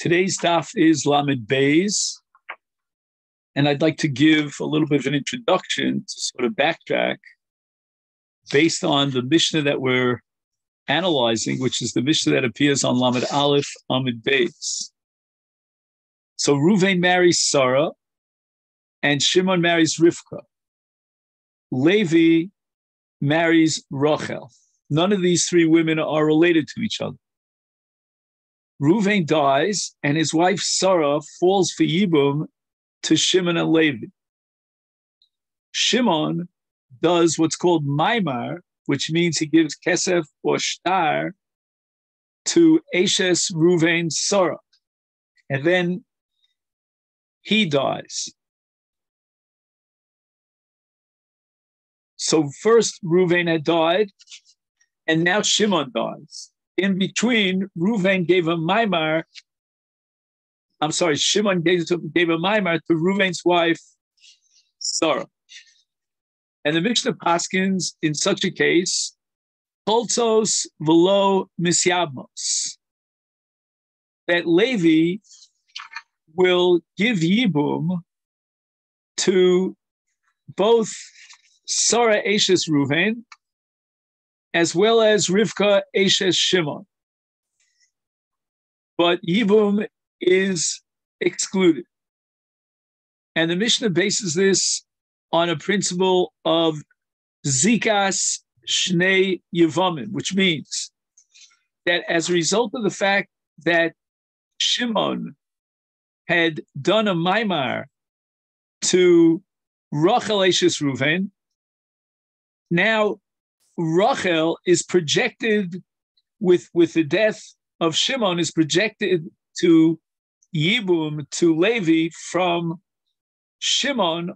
Today's daf is Lamed Beis, and I'd like to give a little bit of an introduction to sort of backtrack based on the Mishnah that we're analyzing, which is the Mishnah that appears on Lamed Aleph Amid Beis. So Reuven marries Sarah, and Shimon marries Rivka. Levi marries Rachel. None of these three women are related to each other. Reuven dies, and his wife Sarah falls for Yibum to Shimon and Levi. Shimon does what's called Maimar, which means he gives kesef or shtar to Eshes Reuven Sarah, and then he dies. So first Reuven had died, and now Shimon dies. In between, Reuven gave a maimar. Shimon gave a maimar to Reuven's wife, Sarah. And the Mishnah paskins in such a case, Choltzos v'lo misyabmos, that Levi will give Yibum to both Sarah Eshes Reuven as well as Rivka Eshes Shimon. But Yibum is excluded. And the Mishnah bases this on a principle of Zikas Shnei Yevamot, which means that as a result of the fact that Shimon had done a maimar to Rachel Eshes Reuven, now Rachel is projected with the death of Shimon is projected to Yibum, to Levi from Shimon,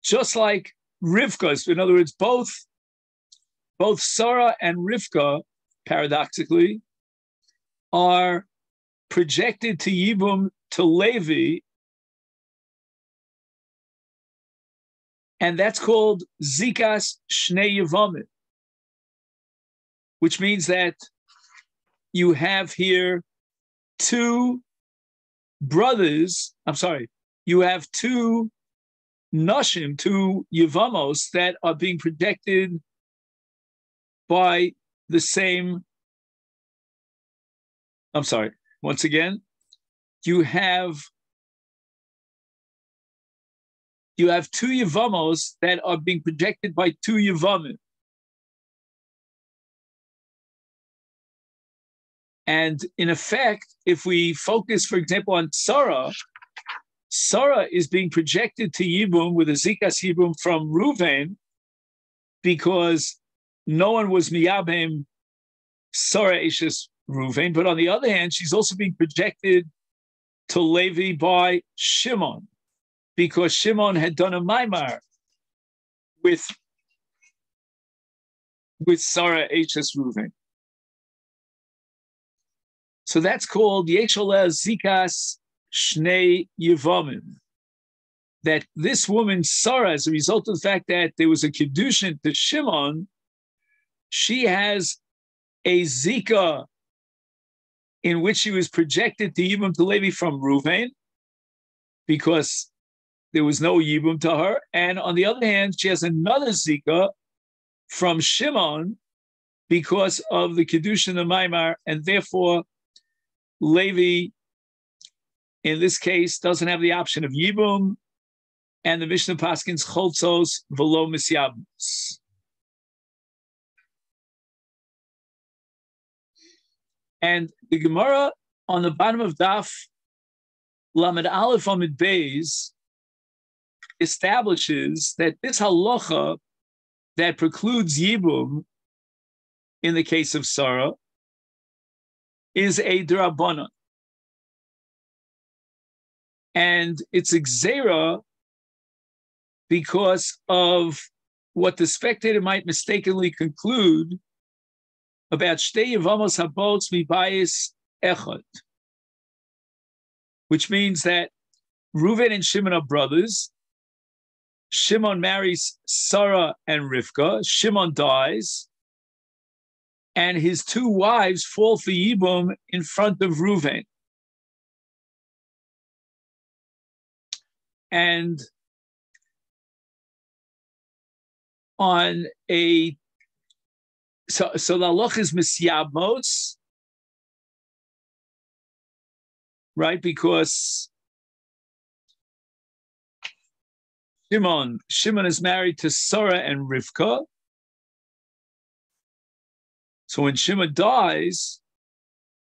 just like Rivka. In other words, both Sarah and Rivka, paradoxically, are projected to Yibum, to Levi, and that's called Zikas Shnei Yevamot, which means that you have here two Nashim, two Yevamos that are being projected by the same, once again, you have two Yevamos that are being projected by two Yevamim. And in effect, if we focus, for example, on Sarah is being projected to Yibum with a Zikas Yibum from Reuven because no one was Miyabim Sarah Eshes Reuven. But on the other hand, she's also being projected to Levi by Shimon, because Shimon had done a maimar with Sarah Eshes Reuven. So that's called Yesholeh Zikas Shnei Yevamim. That this woman, Sarah, as a result of the fact that there was a Kiddushin to Shimon, she has a Zika in which she was projected to Yibum to Levi from Reuven, because there was no Yibum to her. And on the other hand, she has another Zika from Shimon because of the Kiddushin and Maimar, and therefore Levi, in this case, doesn't have the option of Yibum, and the Mishnah paskins Choltzos v'lo misyabmos. And the Gemara on the bottom of Daf Lamed Aleph Amid Beis establishes that this halacha that precludes Yibum in the case of Sarah is a d'Rabbanan. And it's a gzeira because of what the spectator might mistakenly conclude about Shtei Yevamos Habots Mibayis Echad, which means that Reuven and Shimon are brothers. Shimon marries Sarah and Rivka. Shimon dies, and his two wives fall for Yibum in front of Reuven. And on a so the halach is misyabmos, right? Because Shimon is married to Sarah and Rivka. So when Shimon dies,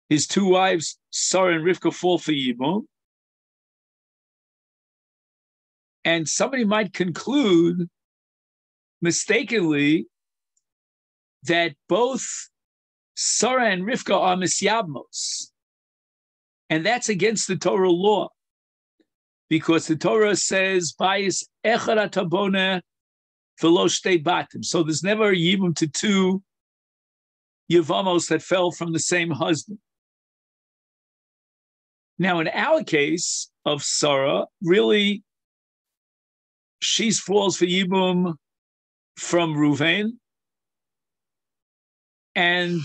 his two wives, Sarah and Rivka, fall for Yibum. And somebody might conclude mistakenly that both Sarah and Rivka are misyabmos. And that's against the Torah law. Because the Torah says, Bayis echad atabone v'lo shtei batim. So there's never a yibum to two Yevamos that fell from the same husband. Now, in our case of Sarah, really, she falls for yibum from Ruvain, and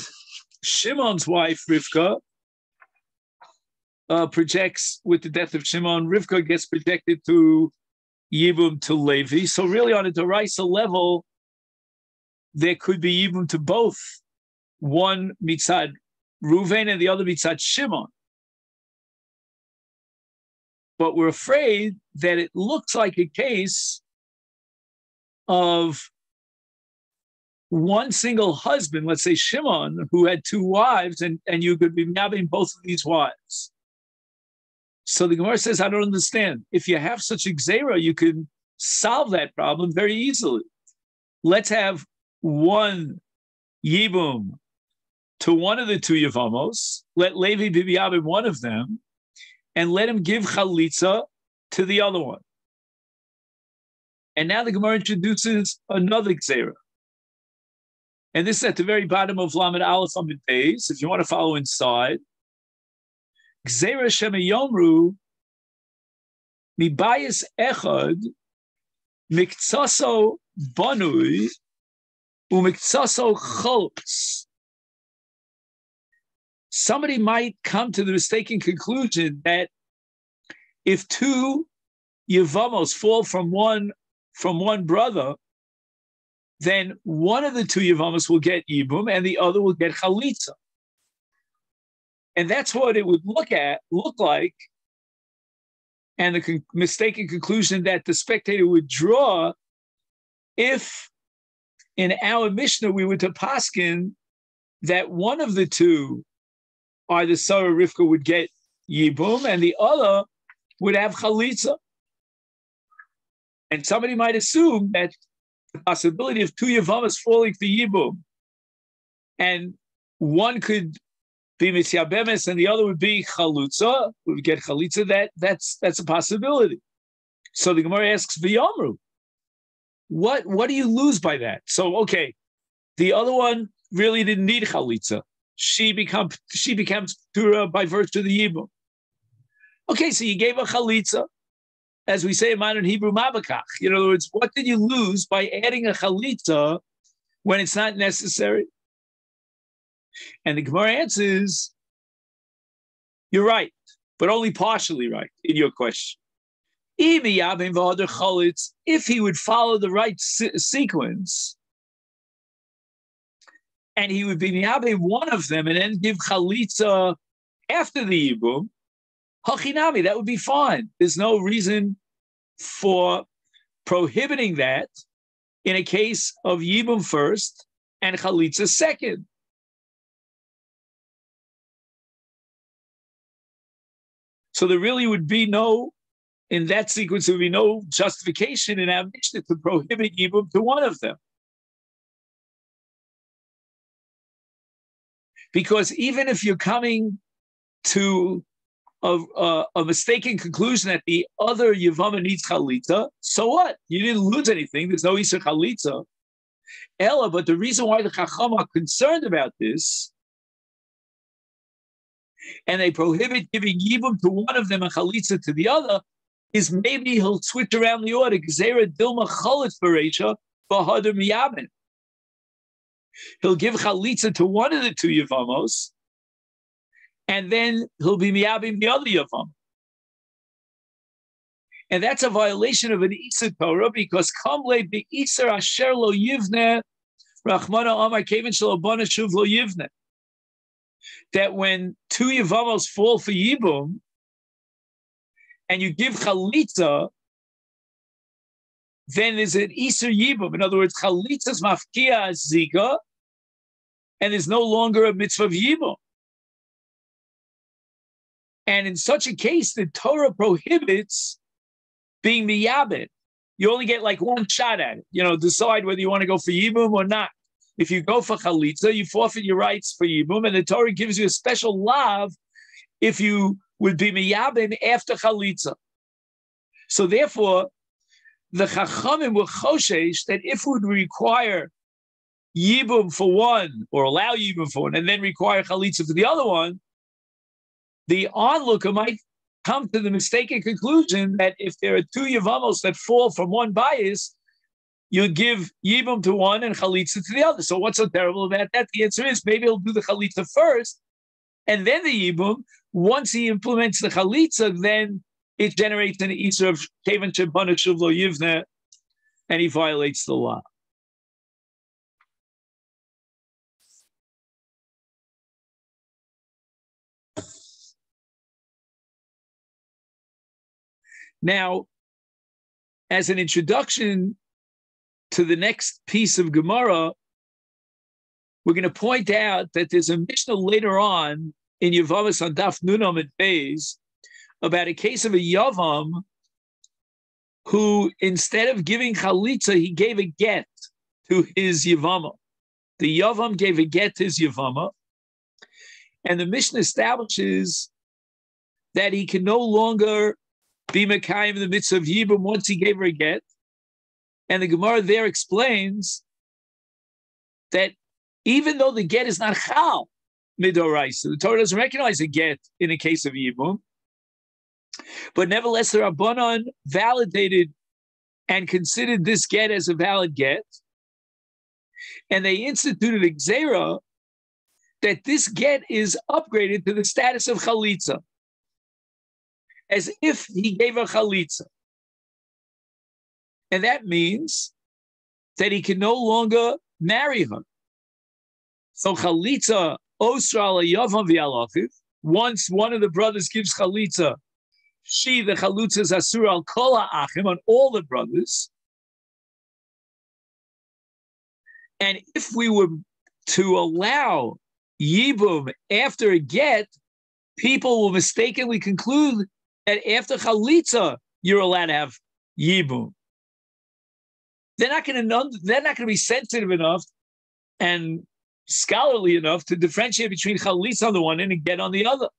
Shimon's wife, Rivka, projects with the death of Shimon. Rivka gets projected to Yibum to Levi. So really on a Deraisa level, there could be Yibum to both. One mitzad Ruvain and the other mitzad Shimon. But we're afraid that it looks like a case of one single husband, let's say Shimon, who had two wives, and you could be nabbing both of these wives. So the Gemara says, I don't understand. If you have such a gzera, you can solve that problem very easily. Let's have one yibum to one of the two yevamos, let Levi be miyabim one of them, and let him give chalitza to the other one. And now the Gemara introduces another gzera. And this is at the very bottom of Lamed Aleph Amud Beis, if you want to follow inside. Gzera Shema Yomru Mibayis Echad Miktsaso Banui Umiktsaso Cholutz. Somebody might come to the mistaken conclusion that if two Yevamos fall from one brother, then one of the two Yevamos will get Yibum and the other will get Chalitza. And that's what it would look like. And the mistaken conclusion that the spectator would draw if in our Mishnah we were to paskin that one of the two, either Sarah or Rivka, would get Yibum and the other would have Chalitza. And somebody might assume that the possibility of two Yevamas falling for Yibum and one could be Misyabemes and the other would be Chalutza, would get Chalitza, that's a possibility. So the Gemara asks, V'yomru, what do you lose by that? So, okay, the other one really didn't need Chalitza. She becomes Tura by virtue of the Yibum. Okay, so you gave her Chalitza, as we say in modern Hebrew, Mabakach. In other words, what did you lose by adding a Chalitza when it's not necessary? And the Gemara answers, you're right, but only partially right in your question. If he would follow the right sequence, and he would be miyabe one of them and then give chalitza after the yibum, hachinami, that would be fine. There's no reason for prohibiting that in a case of yibum first and chalitza second. So there really would be in that sequence, there would be no justification in our Mishnah to prohibit yibum to one of them. Because even if you're coming to a mistaken conclusion that the other Yevama needs chalitza, so what? You didn't lose anything. There's no Isser chalitza. Ella, but the reason why the Chacham are concerned about this, and they prohibit giving Yibum to one of them and chalitza to the other, is maybe he'll switch around the order. Gzera Dilma Chalit Berecha Bahadar Miyamin. He'll give chalitza to one of the two Yevamos, and then he'll be miyabim the other Yevam. And that's a violation of an Isur Torah because Kamle be Isur Asher lo yivne Rachmana Amar Kevin Shalabana Shuv lo yivne. That when two Yevamos fall for Yibum and you give Chalitza, then there's an Isur Yibum. In other words, Chalitza's mafkia Zika, and there's no longer a mitzvah of Yibum. And in such a case, the Torah prohibits being miyabed. You only get like one shot at it. Decide whether you want to go for Yibum or not. If you go for Chalitza, you forfeit your rights for Yibum, and the Torah gives you a special lav if you would be miyabed after Chalitza. So therefore, the Chachamim were choshesh that if we would require Yibum for one, or allow Yibum for one, and then require Chalitza for the other one, the onlooker might come to the mistaken conclusion that if there are two Yevamos that fall from one bias, you give Yibum to one and Chalitza to the other. So what's so terrible about that? The answer is maybe he'll do the Chalitza first, and then the Yibum. Once he implements the Chalitza, then it generates an Isur of Kevan Shebana Shuv Lo Yivne, and he violates the law. Now, as an introduction to the next piece of Gemara, we're going to point out that there's a Mishnah later on in Yevamot on Daf Nunam and Beis about a case of a Yavam who, instead of giving Chalitza, he gave a get to his Yevama. The Yavam gave a get to his Yevama, and the Mishnah establishes that he can no longer be Mekayim in the midst of Yibum once he gave her a get. And the Gemara there explains that even though the get is not Chal Midoraisa, the Torah doesn't recognize a get in a case of Yibum, but nevertheless the Rabbanon validated and considered this get as a valid get, and they instituted a Gzera that this get is upgraded to the status of Chalitza, as if he gave a Chalitza. And that means that he can no longer marry her. So Chalitza, Osra Yavam V'Alachiv, once one of the brothers gives Chalitza, the Chalitza is Asur al Kol Ha'achim, on all the brothers. And if we were to allow Yibum after a get, people will mistakenly conclude that after Chalitza, you're allowed to have Yibum. They're not going to be sensitive enough and scholarly enough to differentiate between Chalitza on the one end and get on the other.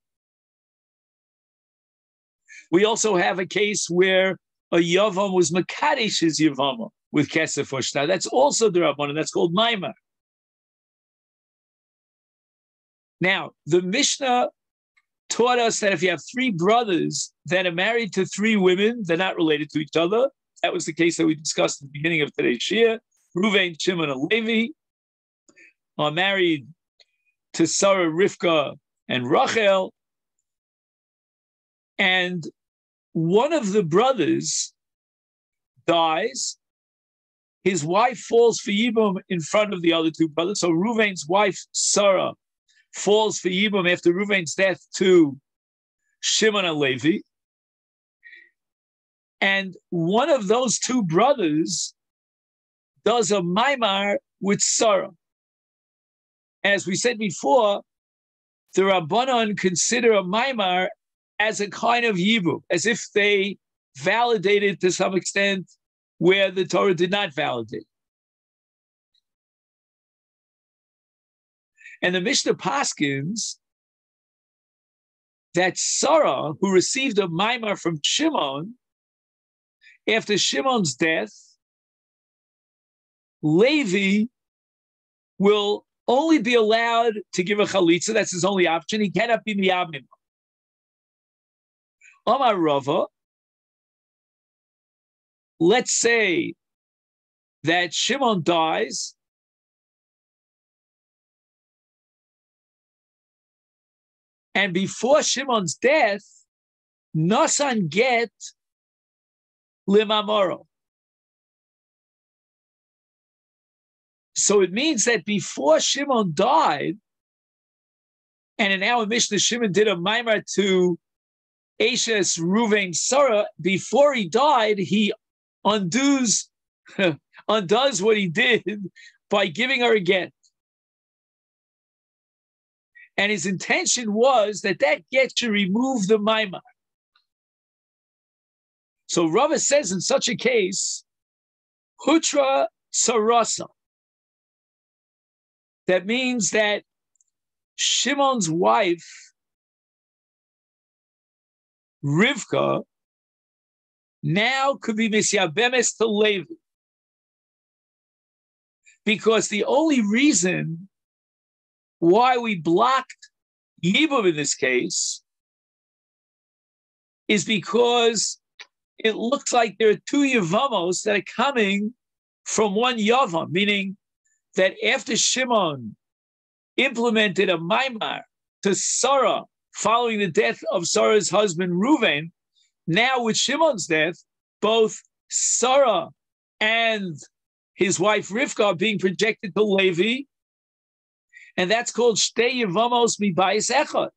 We also have a case where a Yavam was Makadesh his Yavama with Kesef Ushta. That's also the Rabbanan. That's called Maimar. Now, the Mishnah taught us that if you have three brothers that are married to three women, they're not related to each other. That was the case that we discussed at the beginning of today's Shir. Ruvain, Shimon, and Levi are married to Sarah, Rivka, and Rachel. And one of the brothers dies. His wife falls for Yibum in front of the other two brothers. So Ruvain's wife, Sarah, falls for Yibum after Ruvain's death to Shimon and Levi. And one of those two brothers does a Maimar with Sarah. As we said before, the Rabbanon consider a Maimar as a kind of Yibum, as if they validated to some extent where the Torah did not validate. And the Mishnah paskins that Sarah, who received a Maimar from Shimon, after Shimon's death, Levi will only be allowed to give a chalitza. That's his only option. He cannot be miyabim. Amar Rava, let's say that Shimon dies and before Shimon's death, Nasan get limamoro. So it means that before Shimon died, and in our Mishnah, Shimon did a maimar to Eshes Ruvain Sarah. Before he died, he undoes what he did by giving her a get. And his intention was that get should remove the maimar. So Rava says in such a case, hutra tsarasa. That means that Shimon's wife, Rivka, now could be misyabemes to Levi. Because the only reason why we blocked Yibum in this case is because it looks like there are two Yevamos that are coming from one Yavam, meaning that after Shimon implemented a maimar to Sarah following the death of Sarah's husband Reuven, now with Shimon's death, both Sarah and his wife Rivka are being projected to Levi, and that's called Shtei Yevamos Mibayis Echad.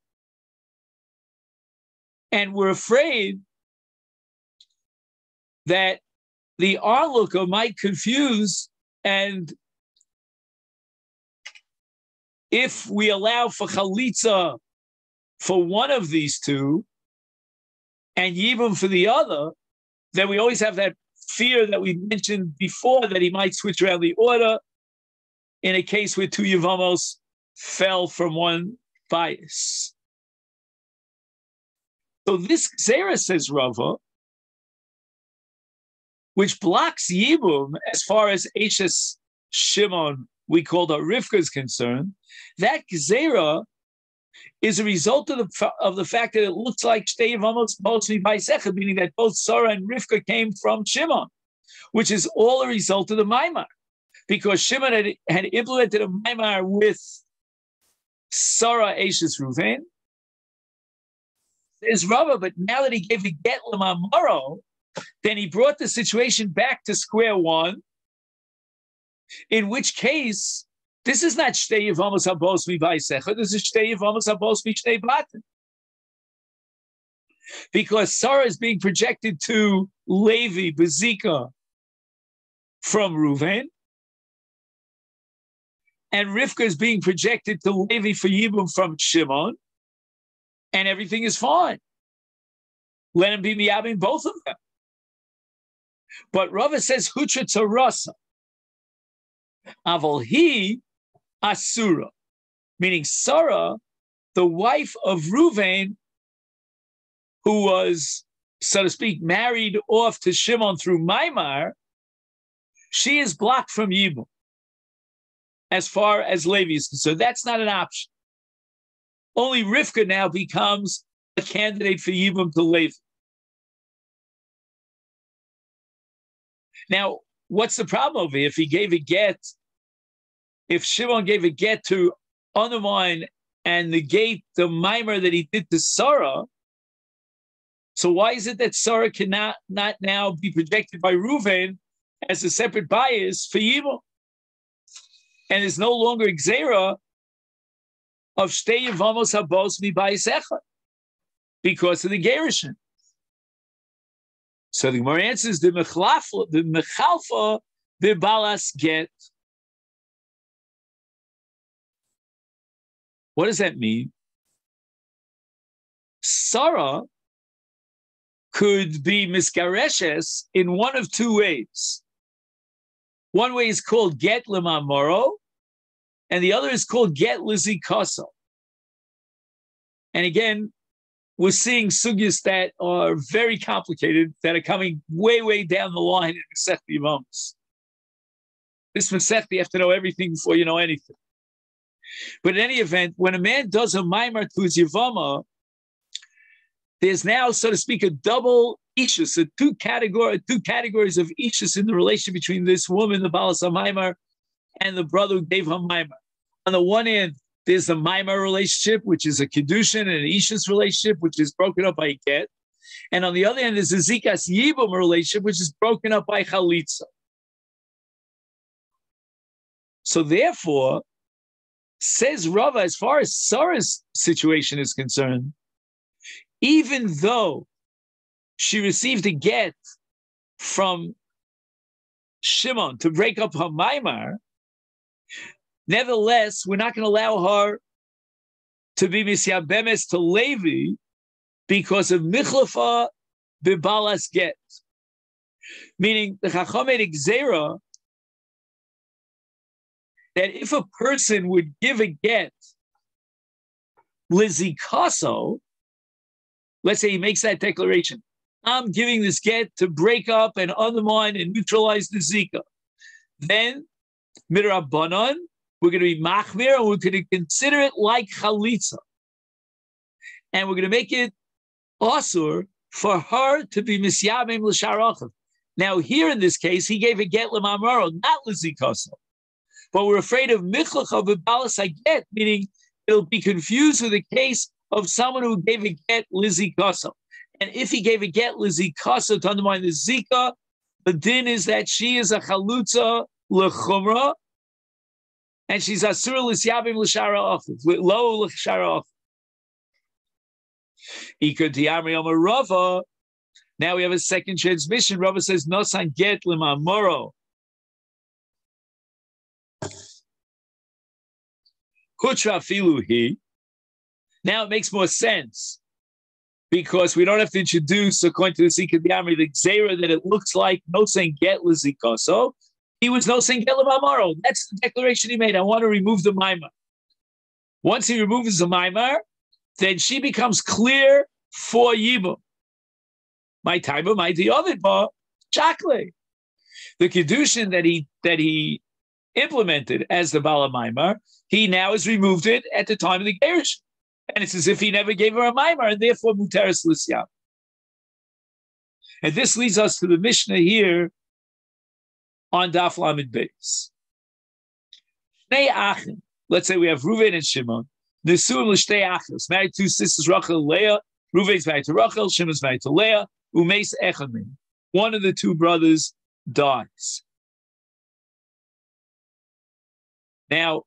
And we're afraid that the onlooker might confuse, and if we allow for chalitza for one of these two and yibum for the other, then we always have that fear that we mentioned before that he might switch around the order in a case where two yevamos fell from one bias. So this Xera, says Rava, which blocks Yibum as far as Eshes Shimon, we called her Rivka, is concerned, that Xera is a result of the fact that it looks like Shtei Yevamos mostly by Sechad, meaning that both Sarah and Rivka came from Shimon, which is all a result of the Maimar. Because Shimon had implemented a Maimar with Sarah Eshes Ruvain. There's Rava, but now that he gave a get Lamamaro, then he brought the situation back to square one, in which case, this is not Shtei Yevamos Habos Mi Vaisecha, this is Shtei Yevamos Habos Mi Shtei Batin. Because Sarah is being projected to Levi, Bezika, from Reuven, and Rivka is being projected to Levi for Yibum from Shimon, and everything is fine. Let him be miyabim both of them. But Rava says, Hutra Tzarasa. Aval he Asura, meaning Sarah, the wife of Reuven, who was, so to speak, married off to Shimon through Maimar, she is blocked from Yibum as far as Levi is concerned. That's not an option. Only Rivka now becomes a candidate for Yibum to Levi. Now, what's the problem over here? If he gave a get, if Shimon gave a get to undermine and negate the mimer that he did to Sarah, so why is it that Sarah cannot not now be projected by Reuven as a separate bias for Yibum? And is no longer Xera of Shtei Yevamos Habos Mi Bayis Echad because of the Gerushin. So the Gemara answers the Mechalfa Balas get. What does that mean? Sarah could be misgareshes in one of two ways. One way is called get lemamoro, and the other is called get lizikaso. And again, we're seeing sugyas that are very complicated, that are coming way, way down the line in Masechet Yevamos. This Masechet, you have to know everything before you know anything. But in any event, when a man does a maimar to his Yevama, there's now, so to speak, a double ishus, two categories of ishus in the relation between this woman, the Balas HaMaimar, and the brother who gave her maimar. On the one hand, there's the maimar relationship, which is a kedushin, and an ishus relationship, which is broken up by a get. And on the other hand, there's a Zikas Yibum relationship, which is broken up by Chalitza. So therefore, says Rava, as far as Sarah's situation is concerned, even though she received a get from Shimon to break up her maimar, nevertheless, we're not going to allow her to be misyabemes to Levi because of michlafa bibalas get. Meaning, the Chacham made a gzera that if a person would give a get lizikaso, let's say he makes that declaration, I'm giving this get to break up and undermine and neutralize the Zika. Then, midrabanan, we're going to be machmir and we're going to consider it like chalitza. And we're going to make it asur for her to be misyabim l'sharachav. Now, here in this case, he gave a get l'mamaro, not l'zikaso. But we're afraid of michlacha v'balas haget, meaning it'll be confused with a case of someone who gave a get l'zikaso. And if he gave a get l'zikaso to undermine the zika, the din is that she is a chalutza l'chumra, and she's asura l'syabim l'shara achiv, lo l'shara achiv. Ikad diamri amar Rava. Now we have a second transmission. Rava says nosan get l'mamoro. Kutra filuhi. Now it makes more sense because we don't have to introduce, according to the Sikha Diamri, the Gzera that it looks like no saying get l'zikaso. He was no saying get l'mamaro. That's the declaration he made. I want to remove the maimar. Once he removes the maimar, then she becomes clear for Yibum. My time of my diyovid chakle. The kedushin that he implemented as the Bala Maimar, he now has removed it at the time of the Gerish. And it's as if he never gave her a Maimar, and therefore Muteris Lisyam. And this leads us to the Mishnah here on Daf Lamed Beis. Shnei Achim, let's say we have Reuven and Shimon, Nesuim l'shtei Achos, married two sisters, Rachel and Leah. Reuven's married to Rachel, Shimon's married to Leah. Umeis Echamin, one of the two brothers dies. Now,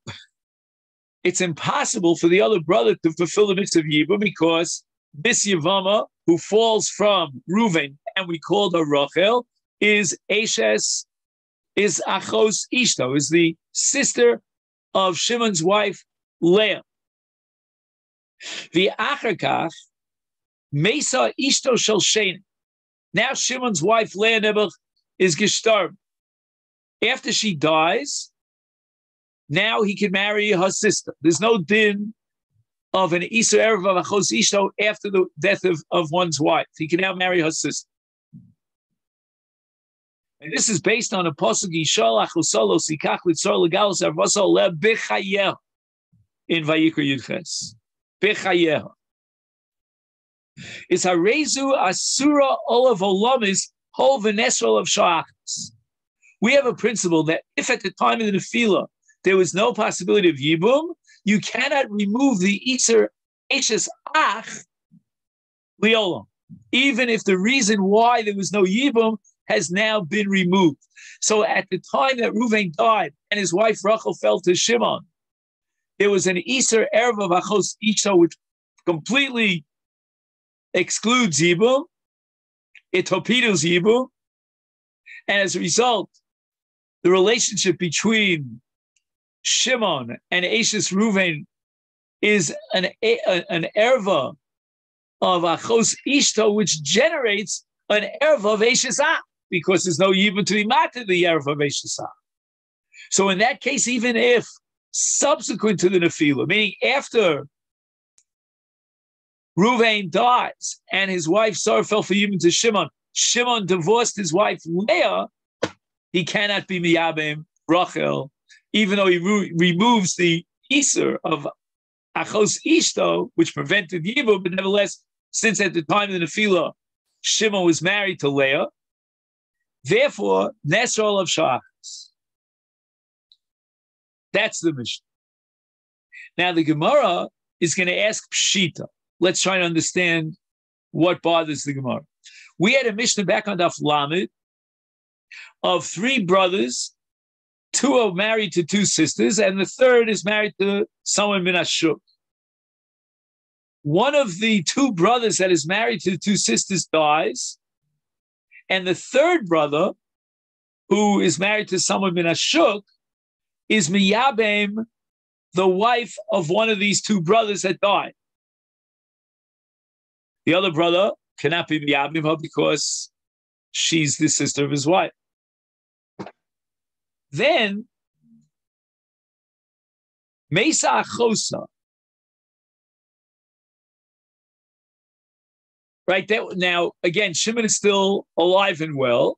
it's impossible for the other brother to fulfill the mitzvah of Yibum because this Yevamot, who falls from Reuven, and we called her Rachel, is Achos Ishto, is the sister of Shimon's wife, Leah. The Achakach, Mesa Ishto Shel Shein. Now Shimon's wife, Leah Nebuch, is gestorben. After she dies, now he can marry her sister. There's no din of an Isur Erev of Achos Ishto after the death of one's wife. He can now marry her sister. And this is based on a pasuk Yishal Achosolo Sikach Litzor Legalos Arvasol Le Bechayeh in Vayikra Yudches. Bechayeh. It's Harezu Asura Olav Olamis Hol V'Nesrol of Shachas. We have a principle that if at the time of the Nefila there was no possibility of Yibum, you cannot remove the Isser Eshes Ach Liolam, even if the reason why there was no Yibum has now been removed. So at the time that Reuven died and his wife Rachel fell to Shimon, there was an Isser Erev of Achos Ishto which completely excludes Yibum, it torpedoes Yibum, and as a result, the relationship between Shimon and Ashes Reuven is an erva of Achos Ishto, which generates an erva of Ashes Ah, because there's no Yibum to be matter the erva of Ashes Ah. So in that case, even if subsequent to the Nefila, meaning after Reuven dies and his wife Sarah fell for Yibum to Shimon, Shimon divorced his wife Leah, he cannot be Miyabim Rachel, even though he removes the Isur of Achos Ishto, which prevented Yibum, but nevertheless, since at the time of the Nefila, Shimon was married to Leah, therefore, Nesrol of Shachas. That's the Mishnah. Now, the Gemara is going to ask Pshita. Let's try to understand what bothers the Gemara. We had a Mishnah back on Daf Lamed of 3 brothers. 2 are married to 2 sisters, and the third is married to someone min hashuk. One of the 2 brothers that is married to the 2 sisters dies, and the third brother, who is married to someone min hashuk, is miyabem, the wife of one of these 2 brothers that died. The other brother cannot be miyabem her because she's the sister of his wife. Then, Mesa Achosa, right? Now, again, Shimon is still alive and well,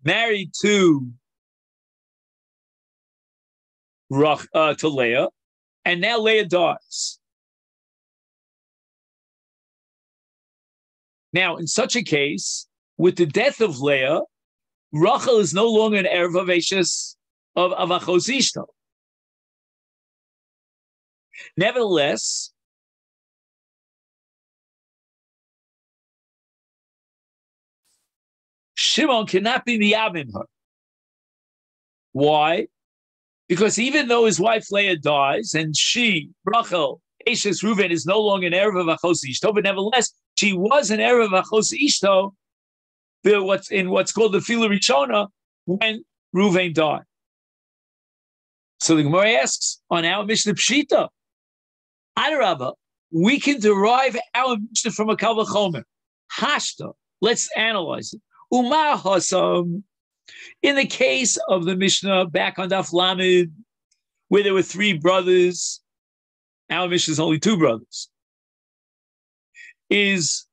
married to Leah, and now Leah dies. Now, in such a case, with the death of Leah, Rachel is no longer an erev of Ashes of Achos Ishto. Nevertheless, Shimon cannot be miyabim her. Why? Because even though his wife Leah dies, and she, Rachel, Ashes Reuven, is no longer an erev of Achos Ishto, but nevertheless, she was an erev of Achos Ishto, what's called the Fila Rishona, when Reuven died. So the Gemara asks, on our Mishnah Pshita, Adarabba, we can derive our Mishnah from a Kal V'chomer. Hashta, let's analyze it. Umar Hasam, in the case of the Mishnah back on Daf Lamed, where there were 3 brothers, our Mishnah is only 2 brothers, is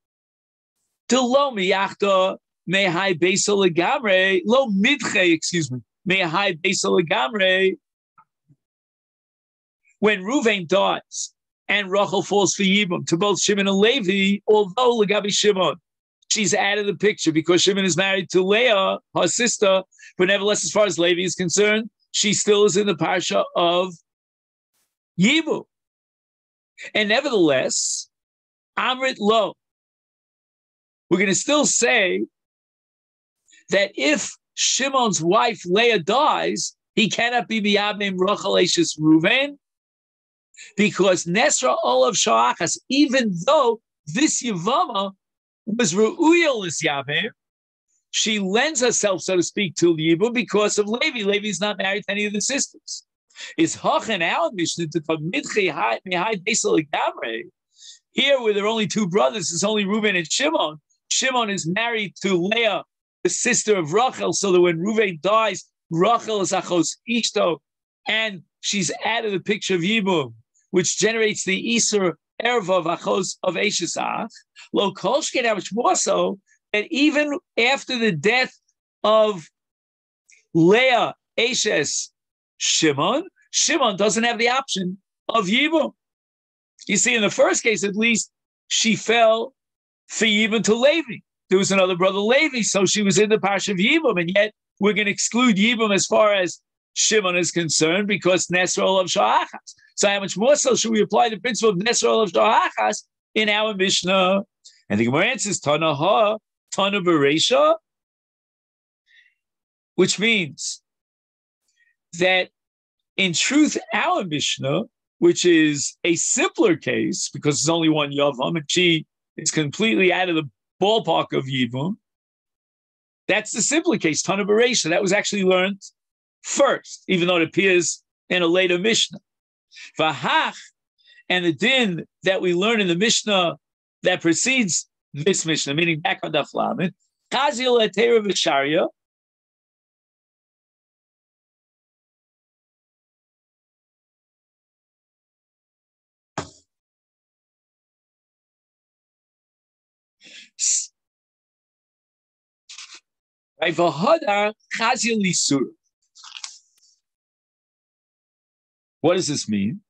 Delo Miyachta Mehai Beisel Legamre, Lo Midche, Mehai Beisel Legamre. When Reuven dies and Rachel falls for Yibum to both Shimon and Levi, although Legabi Shimon, she's out of the picture because Shimon is married to Leah, her sister, but nevertheless, as far as Levi is concerned, she still is in the parsha of Yibum. And nevertheless, Amrit Lo, we're going to still say that if Shimon's wife Leah dies, he cannot be miyabim Rachel Ashes Reuven, because Nesra Olav Sha'achas, even though this Yevama was Ru'uyel is Yaveh, she lends herself, so to speak, to Yibum because of Levi. Levi is not married to any of the sisters. Is Hachan our Mishnah to Midchi Mihai Beisel Gamre? Here, where there are only 2 brothers, it's only Reuven and Shimon. Shimon is married to Leah, the sister of Rachel, so that when Reuven dies, Rachel is Achos Ishto, and she's out of the picture of Yibum, which generates the Isur Erva of Achos of Eshesach. Lo Kolshkin, how much more so that even after the death of Leah, Eshes, Shimon doesn't have the option of Yibum. You see, in the first case, at least, she fell for Yibum to Levi. There was another brother, Levi, so she was in the parsha of Yibum, and yet we're going to exclude Yibum as far as Shimon is concerned because Nesra Olav Sha'achas. So how much more so should we apply the principle of Nesra Olav Sha'achas in our Mishnah? And the Gemara answers, Tana Ha, Tana Bereisha, which means that in truth, our Mishnah, which is a simpler case because there's only one Yavam and she is completely out of the ballpark of Yibum, that's the simpler case, Tana Bereisha. That was actually learned first, even though it appears in a later Mishnah. Vahach, and the din that we learn in the Mishnah that precedes this Mishnah, meaning back on Daf Lamed, Chazil Etera V'Sharia, right? V'Hadar Chazil Lisur. What does this mean?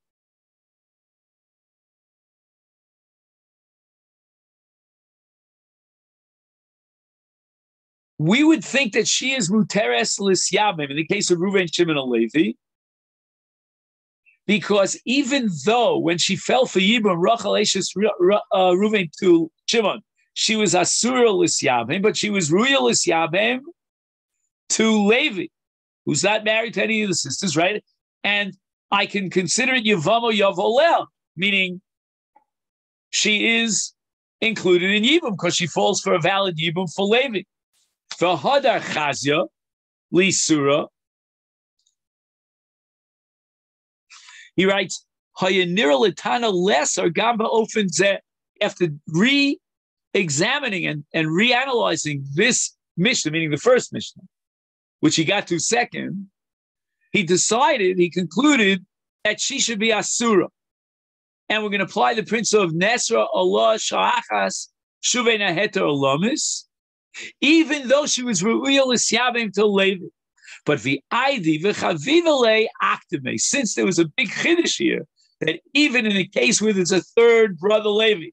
We would think that she is muteres lisyabim in the case of Reuven, Shimon, and Levi, because even though when she fell for Yibam, Rachel Eshes Ruvain to Shimon, she was Asura Lisyabim, but she was Ruya Lisyabim to Levi, who's not married to any of the sisters, right? And I can consider it Yevamo Yavolel, meaning she is included in Yibam because she falls for a valid Yibam for Levi. For Hadar Chazya, Li Surah, he writes, Hayanira Litana lesser Gamba Ofenze, after re-examining and reanalyzing this Mishnah, meaning the first Mishnah, which he got to second, he concluded that she should be Asura. And we're going to apply the principle of Nesra Allah Sha'achas Shuvena Heter Olamis, even though she was Ru'il Isyabim to Levi. But the Aidi v'chavivale active, since there was a big chiddush here, that even in a case where there's a third brother Levi,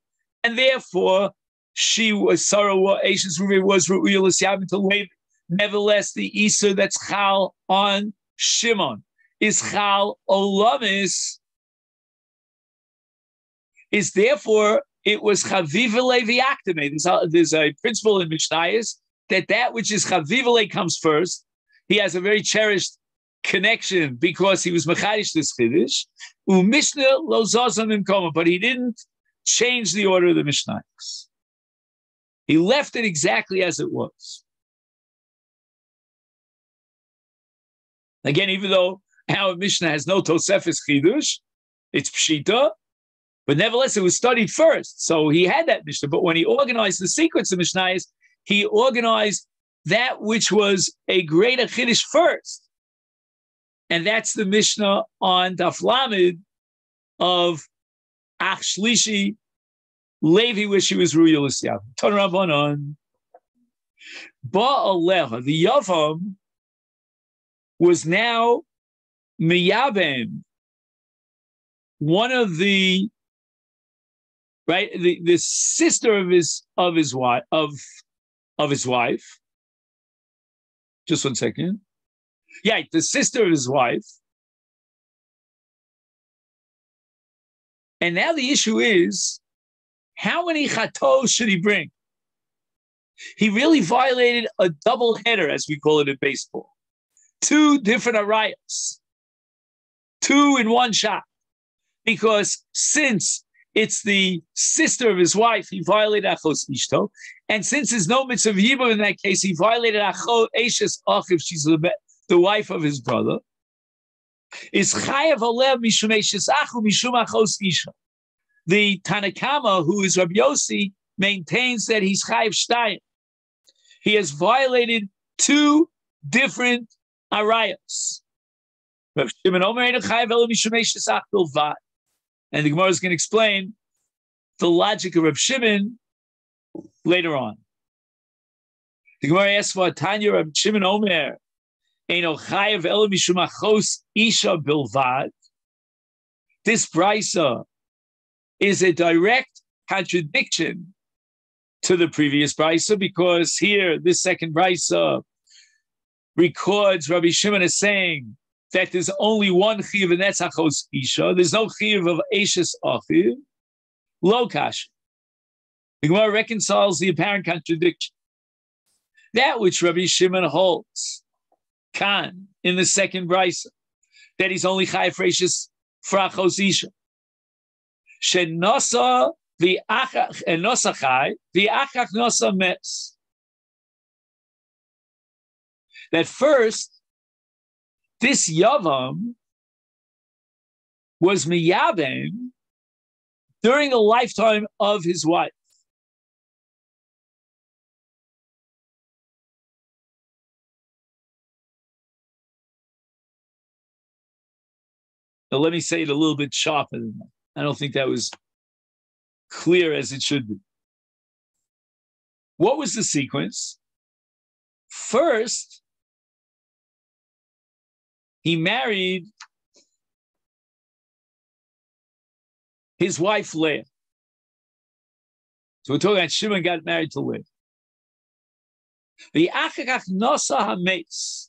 and therefore she was Sarah Ashes Ruvi was Ru'il Isyabim to Levi. Nevertheless, the Isa that's Chal on Shimon is Chal Olamis, is therefore it was Chavivale v'active. There's a principle in Mishnayos that which is Chavivale comes first. He has a very cherished connection because he was Mechadish this Chiddush. Mishnah lo zazam in koma, but he didn't change the order of the Mishnayos. He left it exactly as it was. Again, even though our Mishnah has no Tosefes Chiddush, it's Pshita, but nevertheless it was studied first. So he had that Mishnah, but when he organized the sequence of Mishnayos, he organized that which was a greater Chiddush first. And that's the Mishnah on Daf Lamed of Ach Shlishi Levi, where she was Ruya L'Syabim. Ton Rabbanon. Ba'aleha, the Yavam was now Miyabem, one of the, right, the sister of his wife, of his wife. Just 1 second. Yeah, the sister of his wife. And now the issue is, how many chatos should he bring? He really violated a double header, as we call it in baseball. 2 different arayos. 2 in one shot. Because since it's the sister of his wife, he violated Achos Ishto. And since there's no mitzvah Yibam in that case, he violated Achos Eshes Ach if she's the wife of his brother. Is Chayav Alev Mishum Eshes Achu Mishum Achos Isha. The Tanakama, who is Rabbi Yossi, maintains that he's Chayav Shtayim. He has violated 2 different arayos. Rav Shimon Omer Ein Chayav Elo Mishum Eshes Ach Bilvad. And the Gemara is going to explain the logic of Rav Shimon later on. The Gemara asks for Tanya Rav Shimon Omer Eino Chayav Elo Mishum Achos Isha Bilvad. This brisa is a direct contradiction to the previous brisa, because here this second brisa records Rabbi Shimon as saying that there's only one chiyuv, and that's Achos Isha. There's no chiyuv of Eshes Achiv. Lo kash. The Gemara reconciles the apparent contradiction. That which Rabbi Shimon holds, Kan, in the second brisa, that he's only chayav for Eshes for Achos Isha. Shenosa v'achach enosa chay v'achach nosa mes. That first, this Yavam was Miyabem during the lifetime of his wife. Now, let me say it a little bit sharper than that. I don't think that was clear as it should be. What was the sequence? First, he married his wife Leah. So we're talking about Shimon got married to Leah. The Achakach Nosa Hametz.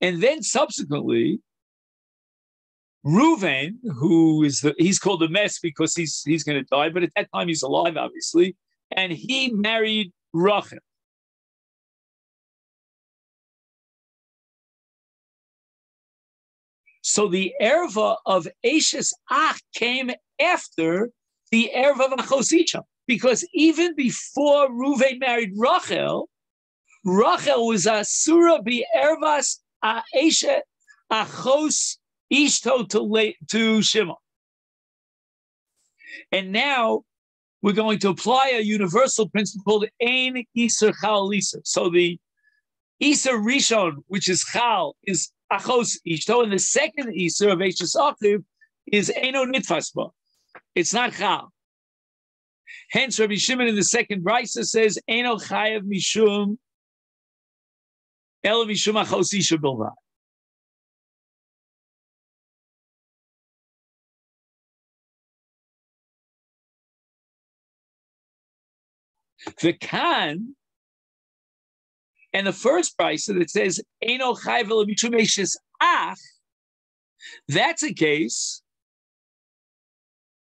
And then subsequently, Reuven, he's called a mess because he's going to die, but at that time he's alive, obviously, and he married Rachel. So the erva of Eshes Ach came after the erva of Achos Isha, because even before Reuven married Rachel was asura bi ervas Eshes Achos Ishto to Shimon. And now we're going to apply a universal principle called Ein Iser Chal Iser. So the Iser Rishon, which is Chal, is Achos Ishto, and the second Iser of Eshes Achiv is Eino Nitfasba. It's not Chal. Hence, Rabbi Shimon in the second brisa says Eino Chayav Mishum Ela Mishum Achos Isha Bilvad. The Khan, and the first brisa that says Eino Chayv Ela Mishum Eshes Ach, that's a case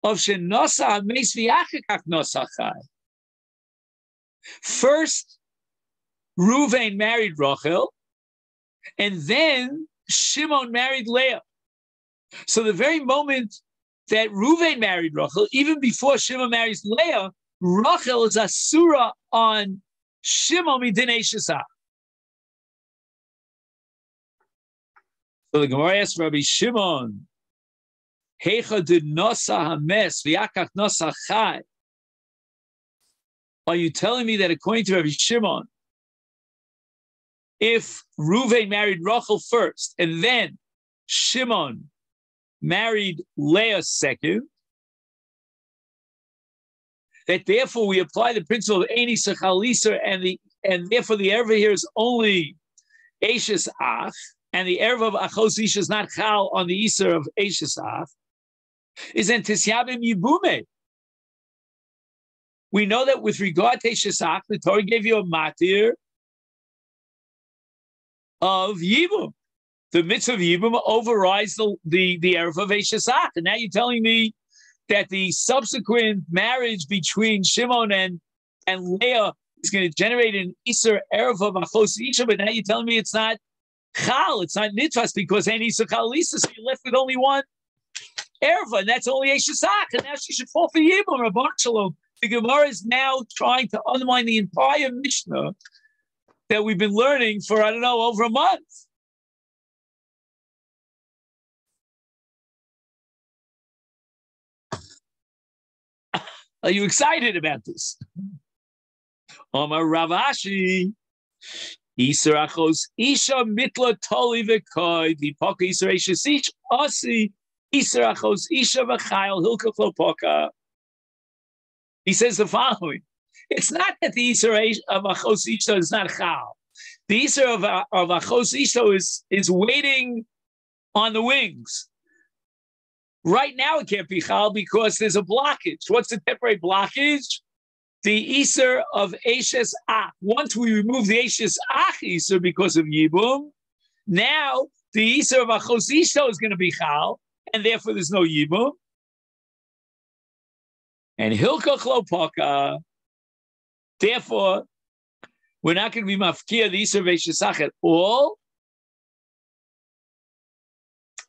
of Shenosa Hameis V'Achakach Nosa Chai. First, Reuven married Rachel, and then Shimon married Leah. So the very moment that Reuven married Rachel, even before Shimon marries Leah, Rachel is asura on Shimon midin Eshes Ach. So the Gemara asks Rabbi Shimon, Heicha did nosa hames v'yakach nosa chai. Are you telling me that according to Rabbi Shimon, if Reuven married Rachel first and then Shimon married Leah second, that therefore we apply the principle of Ein Iser Chal Iser, and therefore the erva here is only Eshes Ach, and the erva of Achos Isha is not Chal on the Iser of Eshes Ach, is in Tisyabim Yibume. We know that with regard to Eshes Ach, the Torah gave you a matir of Yibum. The mitzvah of Yibum overrides the erva of Eshes Ach. And now you're telling me that the subsequent marriage between Shimon and Leah is going to generate an Iser erva of Achos Isha, but now you're telling me it's not Chal, it's not Nitfas, because ain't Iser Chal Isha, so you're left with only one erva, and that's only Eshes Ach, and now she should fall for Yibum, Rabban Shalom. The Gemara is now trying to undermine the entire Mishnah that we've been learning for, over a month. Are you excited about this? Omar Rav Ashi, Iser Achos Isha Mitla Toli V'Koi V'Poka Iser Eshes Ish Asi Iser Achos Isha V'Chayil Hilka Klopoka. He says the following: it's not that the Iser of Achos Isha is not Chal. The Iser of Achos Isha is waiting on the wings. Right now it can't be Chal because there's a blockage. What's the temporary blockage? The Iser of Eshes Ach. Once we remove the Eshes Ach Iser because of Yibum, now the Iser of Achos Isha is going to be Chal, and therefore there's no Yibum. And Hilka Chlopaka, therefore, we're not going to be mafkia the Iser of Eshes Ach at all,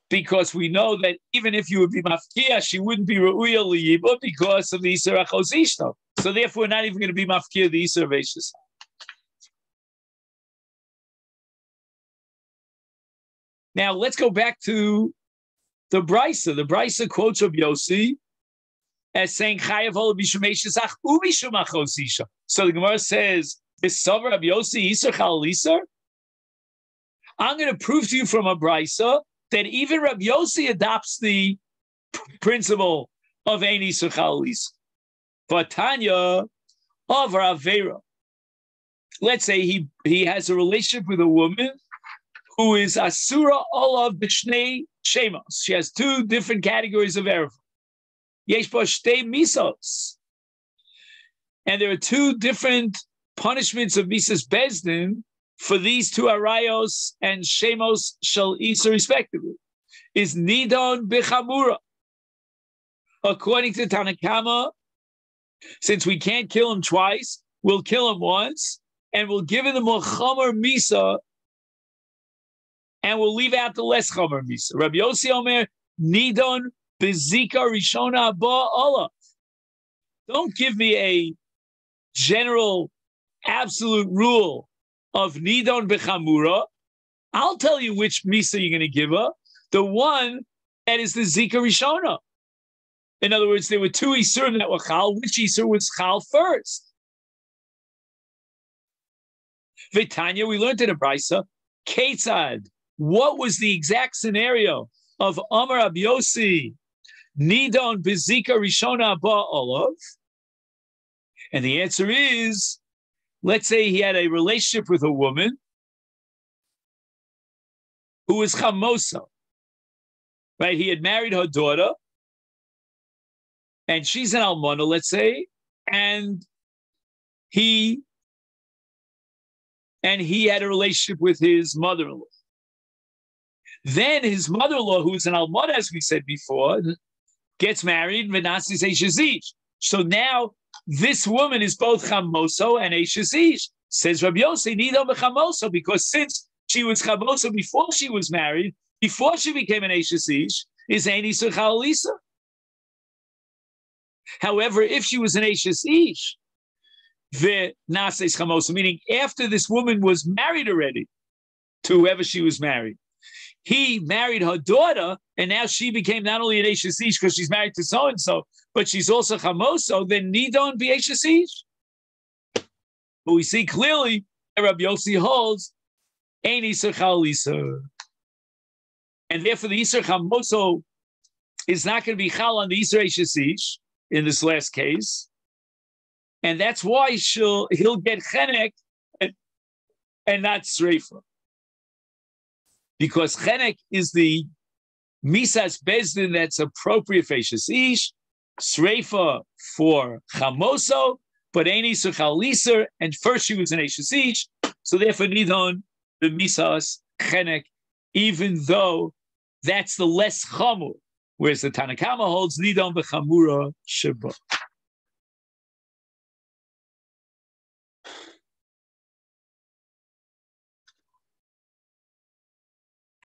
because we know that even if you would be mafkia, she wouldn't be Ru'uya L'Yibum because of the Iser Achos Isha. So therefore, we're not even going to be mafkia the Iser of Eshes Ach. Now, let's go back to the Brisa. The Brisa quotes Rabbi Yossi as saying, Chayav Ola Bishum Eshes Ach Ubishum Achos Isha. So the Gemara says, Bisav Rabbi Yossi Iser Chal Iser? I'm going to prove to you from a Brisa that even Rabbi Yossi adopts the principle of Ein Iser Chal Iser. But Tanya of Ravera, let's say he has a relationship with a woman who is Asura Olav B'Shnei Shemos. She has two different categories of erva. Yesh bo shtei misos. And there are two different punishments of Mises Bezdin for these two arayos and shemos shall isa respectively is nidon b'chamura. According to Tanakama, since we can't kill him twice, we'll kill him once, and we'll give him the more chomer misa, and we'll leave out the less chomer misa. Rabbi Yossi Omer, nidon bezika rishona ba Allah. Don't give me a general, absolute rule of nidon bechamura. I'll tell you which misa you're going to give her. The one that is the zika rishona. In other words, there were two isurim that were chal. Which isur was chal first? Vitanya, we learned in a brisa, Ketzad. What was the exact scenario of Amar Rabbi Yossi, Nidon Bezika Rishona Ba Olav? And the answer is, let's say he had a relationship with a woman who was chamosa, right? He had married her daughter, and she's an almana, let's say, and he had a relationship with his mother-in-law. Then his mother-in-law, who's an almana, as we said before, gets married, v'nasi seishazish. So now this woman is both chamoso and eshazish. Says Rabbi Yossi, nido b'chamoso, because since she was chamoso before she was married, before she became an eshazish, is eini suchalisa. However, if she was an eshazish, the nases chamosa, meaning after this woman was married already to whoever she was married, he married her daughter, and now she became not only an eshazish because she's married to so and so, but she's also chamoso. Then nidon be eshazish. But we see clearly that Rabbi Yossi holds ein isur chalisa, and therefore the isur chamoso is not going to be chal on the isur eshazish in this last case. And that's why he'll get chenek and not sreifa. Because chenek is the misas bezdin that's appropriate for ish, sreifa for chamoso, but eini suchaliser, and first she was an ish, so therefore nidon the misas chenek, even though that's the less chamur, whereas the Tanakama holds nidon bechamura sheba.